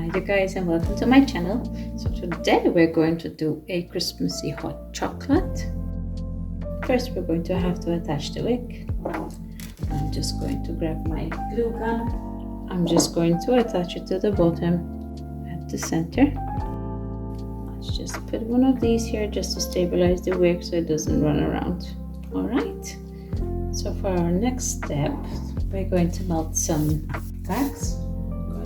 Hi you guys, and welcome to my channel. So today we're going to do a Christmassy hot chocolate. First we're going to have to attach the wick. I'm just going to grab my glue gun. I'm just going to attach it to the bottom at the center. Let's just put one of these here just to stabilize the wick so it doesn't run around. Alright, so for our next step we're going to melt some wax.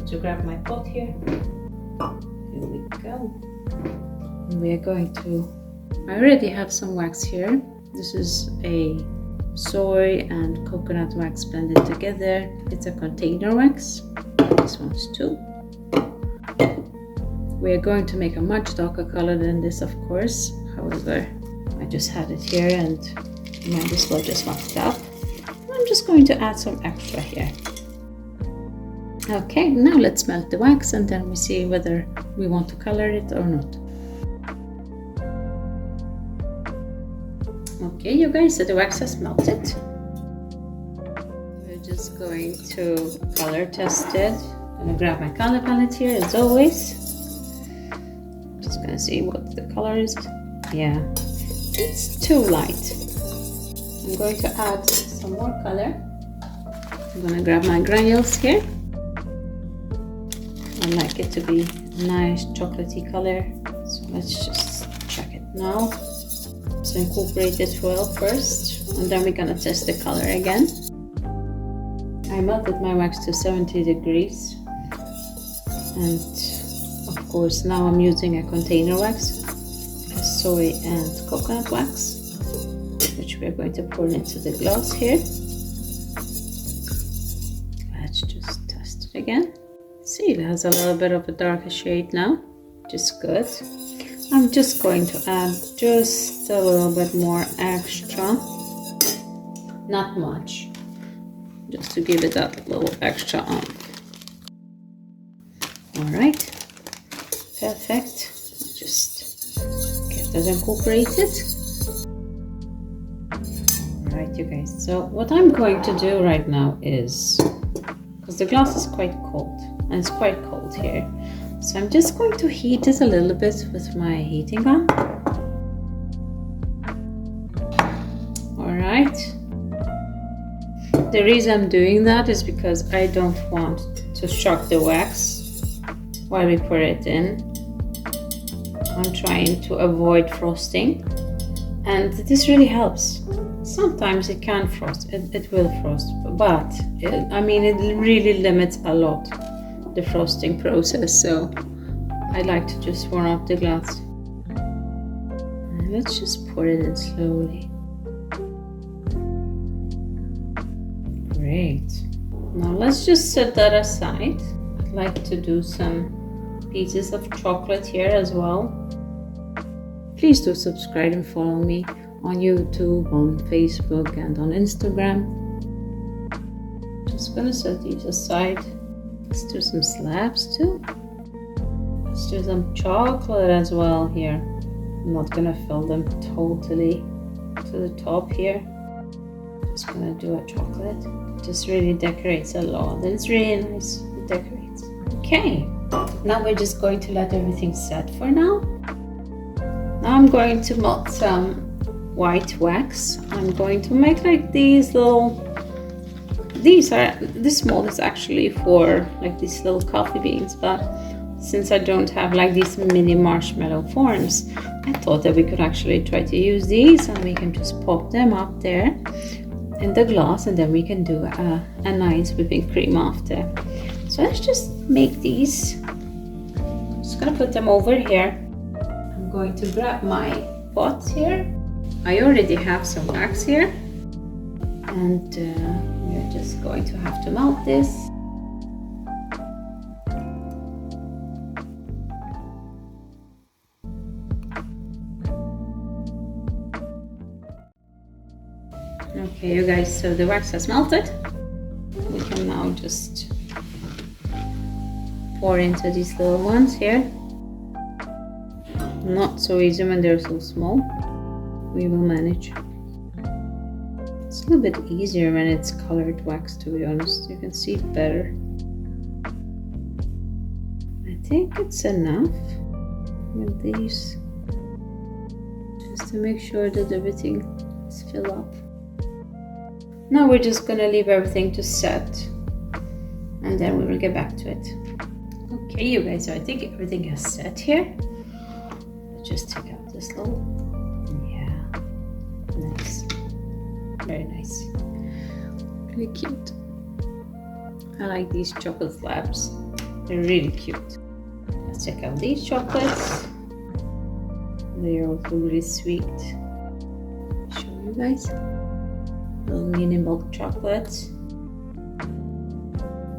To grab my pot here. Here we go. We are going to, I already have some wax here. This is a soy and coconut wax blended together. It's a container wax. This one's too. We are going to make a much darker color than this, of course. However, I just had it here and might as well just mix it up. I'm just going to add some extra here. Okay, now let's melt the wax and then we see whether we want to color it or not. Okay, you guys, so the wax has melted. We're just going to color test it. I'm gonna grab my color palette here as always. Just gonna see what the color is. Yeah, it's too light. I'm going to add some more color. I'm gonna grab my granules here. I like it to be a nice chocolatey color, so let's just check it now. So incorporate it well first, and then we're gonna test the color again. I melted my wax to 70 degrees, and of course now I'm using a container wax, a soy and coconut wax, which we're going to pour into the glass here. Let's just test it again. See, it has a little bit of a darker shade now, which is good. I'm just going to add just a little bit more extra, not much, just to give it that little extra on. Alright, perfect. Just get that incorporated. Alright, you guys, so what I'm going to do right now is, because the glass is quite cold, and it's quite cold here, so I'm just going to heat it a little bit with my heating gun. Alright, the reason I'm doing that is because I don't want to shock the wax while we put it in. I'm trying to avoid frosting, and this really helps. Sometimes it can frost, it will frost, but I mean it really limits a lot the frosting process, so I like to just warm up the glass. And let's just pour it in slowly. Great. Now let's just set that aside. I'd like to do some pieces of chocolate here as well. Please do subscribe and follow me on YouTube, on Facebook and on Instagram. Just gonna set these aside. Let's do some slabs too. Let's do some chocolate as well here. I'm not gonna fill them totally to the top here. Just gonna do a chocolate. It just really decorates a lot, and it's really nice. It decorates. Okay, now we're just going to let everything set for now. Now I'm going to melt some white wax. I'm going to make like these little, this mold is actually for like these little coffee beans, but since I don't have like these mini marshmallow forms, I thought that we could actually try to use these, and we can just pop them up there in the glass, and then we can do a nice whipping cream after. So let's just make these. I'm just gonna put them over here. I'm going to grab my pot here. I already have some wax here, and we're just going to have to melt this. Okay, you guys, so the wax has melted. We can now just pour into these little ones here. Not so easy when they're so small. We will manage. It's a little bit easier when it's colored wax, to be honest. You can see it better. I think it's enough with these, just to make sure that everything is filled up. Now we're just gonna leave everything to set, and then we will get back to it. Okay, you guys, so I think everything has set here. Let's just take out this little, yeah, nice, very nice, really cute. I like these chocolate slabs, they're really cute. Let's check out these chocolates. They're also really sweet. Show you guys. Little mini milk chocolates.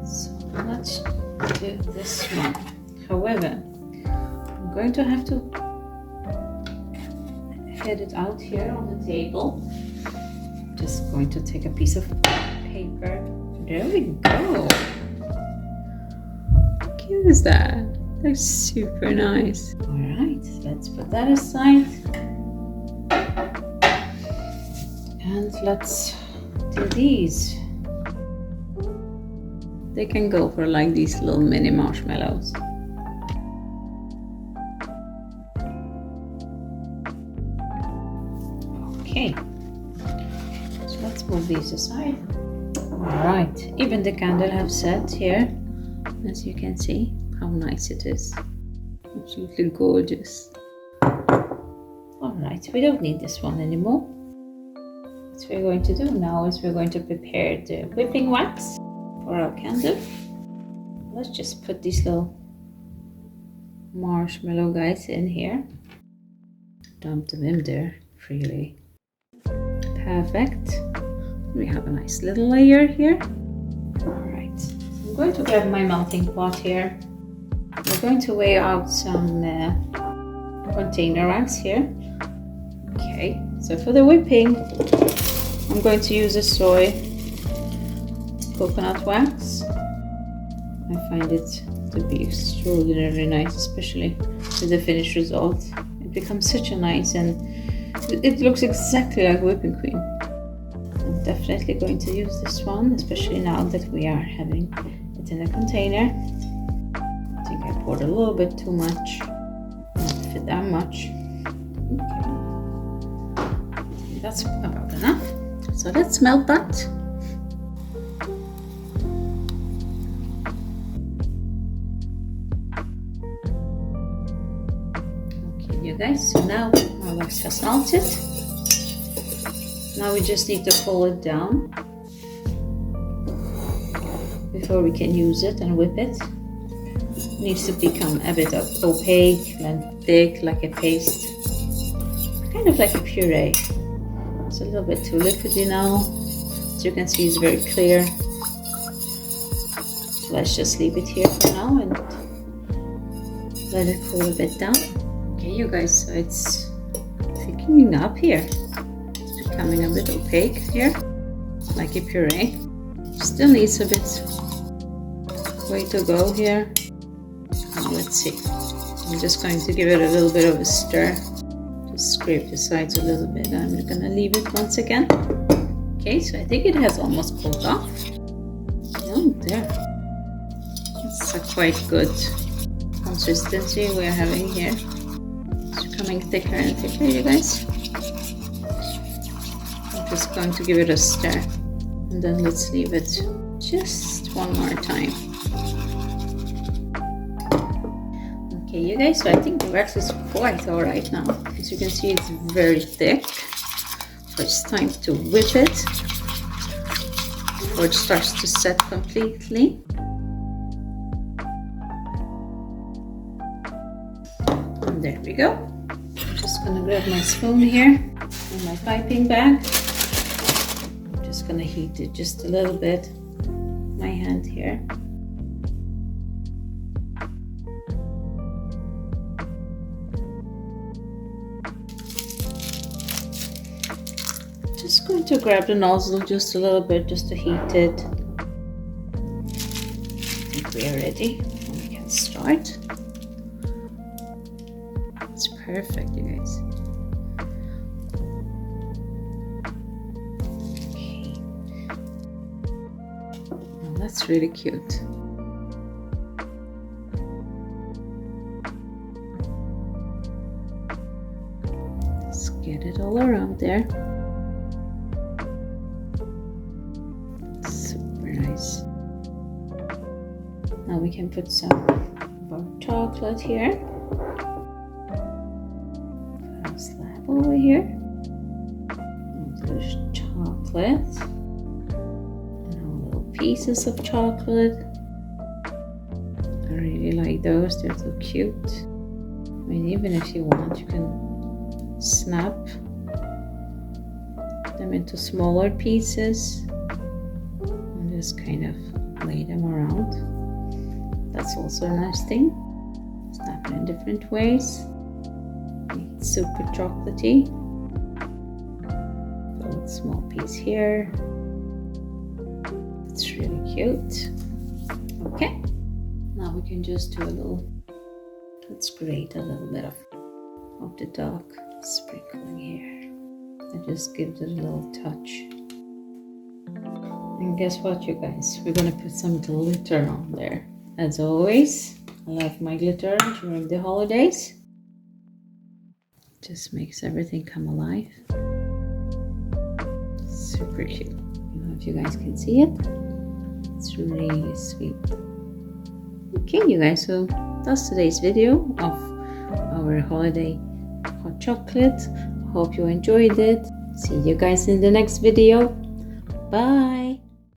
So let's do this one. However, I'm going to have to head it out here on the table. Just going to take a piece of paper. There we go. How cute is that? They're super nice. All right, let's put that aside. And let's do these. They can go for like these little mini marshmallows. Okay, so let's move these aside. Alright, even the candle have set here, as you can see how nice it is. Absolutely gorgeous. Alright, we don't need this one anymore. What we're going to do now is we're going to prepare the whipping wax for our candle. Let's just put these little marshmallow guys in here. Dump them in there freely. Perfect. We have a nice little layer here. Alright, so I'm going to grab my melting pot here. We're going to weigh out some container wax here. Okay, so for the whipping, I'm going to use a soy coconut wax. I find it to be extraordinarily nice, especially with the finished result. It becomes such a nice, and it looks exactly like whipping cream. I'm definitely going to use this one, especially now that we are having it in a container. I think I poured a little bit too much, not fit that much. Okay, that's about enough. So let's melt that. Okay, you guys, so now our wax has melted. Now we just need to pull it down before we can use it and whip it. It needs to become a bit opaque and thick, like a paste, kind of like a puree. It's a little bit too liquidy now. As you can see, it's very clear. So let's just leave it here for now and let it cool a bit down. Okay, you guys, so it's thickening up here. It's becoming a bit opaque here, like a puree. Still needs a bit way to go here. Now let's see. I'm just going to give it a little bit of a stir. Scrape the sides a little bit. I'm gonna leave it once again. Okay, so I think it has almost cooled off. Oh, there. It's a quite good consistency we're having here. It's becoming thicker and thicker, you guys. I'm just going to give it a stir, and then let's leave it just one more time. Okay, you guys, so I think the wax is quite alright now. As you can see, it's very thick. So it's time to whip it before it starts to set completely. And there we go. I'm just gonna grab my spoon here and my piping bag. I'm just gonna heat it just a little bit. My hand here. Just going to grab the nozzle just a little bit, just to heat it. I think we are ready. We can start. It's perfect, you guys. Okay. Well, that's really cute. Just get it all around there. Super nice. Now we can put some of our chocolate here. Put a slab over here. And there's chocolate. And our little pieces of chocolate. I really like those, they're so cute. I mean, even if you want, you can snap them into smaller pieces and just kind of lay them around. That's also a nice thing. Snap it in different ways. Make it super chocolatey. Put a small piece here. It's really cute. Okay. Now we can just do a little, let's grate a little bit of the dark sprinkling here. It just gives it a little touch. And guess what, you guys? We're gonna put some glitter on there. As always, I love my glitter during the holidays. Just makes everything come alive. Super cute. I don't know if you guys can see it. It's really sweet. Okay, you guys, so that's today's video of our holiday hot chocolate. Hope you enjoyed it. See you guys in the next video. Bye.